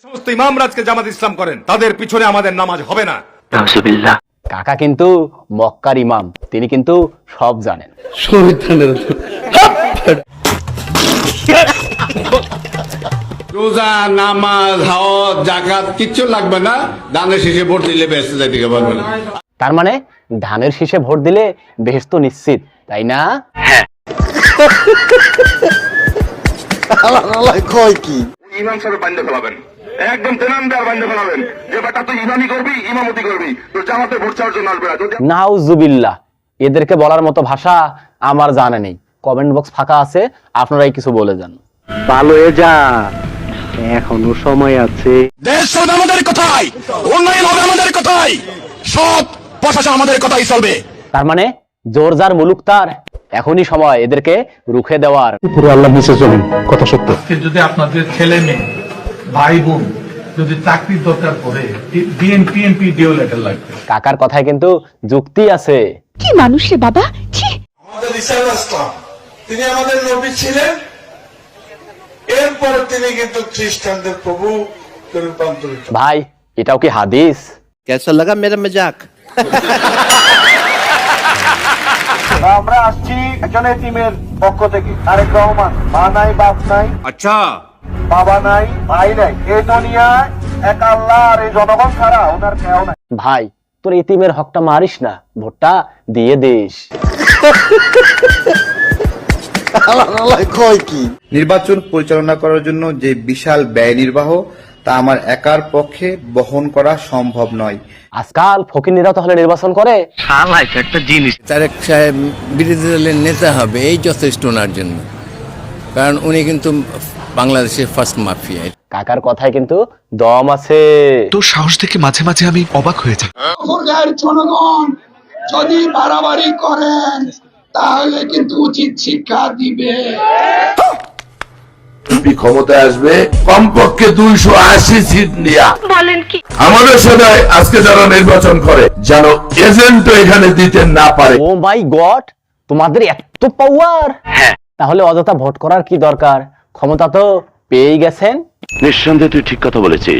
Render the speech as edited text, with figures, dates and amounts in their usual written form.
সমস্ত ইমামরা আজকে জামাত ইসলাম করেন, তাদের পিছনে আমাদের নামাজ হবে না। কাকা কিন্তু মক্কার ইমাম, তিনি কিন্তু সব জানেন। রোজা, নামাজ, হজ, যাকাত কিচ্ছু লাগবে না, দানের শেষে ভোট দিলে বেহেশতে যাইতে পারবে না। তার মানে ধানের শীষে ভোট দিলে বেহেশত নিশ্চিত, তাই না? কয় কি ইমাম সাহেব বান্ধে ফেলাবেন, একদম তেনান্দার বান্ধে ফেলাবেন যে বেটা তুই ইমামি করবি, ইমামতি করবি, তো জামাতে ভোট চাওয়ার জন্য আসবে না। যদি নাউজুবিল্লাহ, এদেরকে বলার মতো ভাষা আমার জানা নেই। কমেন্ট বক্স ফাঁকা আছে, আপনারাই কিছু বলে যান। ভালো হয়ে যা, এখনো সময় আছে। দেশ চলবে আমাদের কথাই, উন্নয়ন হবে আমাদের কথাই, সৎ প্রশাসন আমাদের কথাই চলবে। তার মানে জোর যার মুলুক তার, এখনই সময় এদেরকে রুখে দেওয়ার। পুরো আল্লাহ নিচে চলুন, কথা সত্য। যদি আপনাদের ছেলে মেয়ে ভাই বোন যদি চাকরির দরকার পড়ে, বিএনপি ডিও লেটার লাগবে। কাকার কথায় কিন্তু যুক্তি আছে। কি মানুষ রে বাবা, ছি। আমাদের ঈসা আলাইহিস সালাম তিনি আমাদের নবী ছিলেন, এরপরে তিনি কিন্তু খ্রিস্টানদের প্রভু রূপান্তরিত। ভাই এটাও কি হাদিস? কেসা লাগা মেরা মজাক। আমরা আসছি একজন এতিমের পক্ষ থেকে, তারেক রহমান। মা নাই, বাপ নাই, আচ্ছা, বাবা নাই, ভাই নাই, এই দুনিয়ায় এক আল্লাহ আর এই জনগণ ছাড়া ওনার কেউ নাই। ভাই তোর ইতিমের হকটা মারিস না, ভোটটা দিয়ে দিস। কয় কি নির্বাচন পরিচালনা করার জন্য যে বিশাল ব্যয় নির্বাহ, তা আমার একার পক্ষে বহন করা সম্ভব নয়। আজকাল ফকিরনিরাও তাহলে নির্বাচন করে। তারেক সাহেব বিরোধী দলের নেতা হবে, এই যথেষ্ট ওনার জন্য, কারণ উনি কিন্তু বাংলাদেশের ফার্স্ট মাফিয়া। কাকার কথায় কিন্তু দম আছে। তোর সাহস দেখে মাঝে মাঝে আমি অবাক হয়ে যাই। জনগণ যদি বাড়াবাড়ি করেন তাহলে কিন্তু উচিত শিক্ষা দিবে। ক্ষমতায় আসবে কমপক্ষে 280 সিট নিয়ে। বলেন কি? আমাদের সাথে আজকে যারা নির্বাচন করে যেন এজেন্ট এখানে দিতে না পারে। ও মাই গড, তোমাদের এত পাওয়ার! তাহলে অযথা ভোট করার কি দরকার? ক্ষমতা তো পেয়েই গেছেন। নিঃসন্দেহে তুই ঠিক কথা বলেছিস।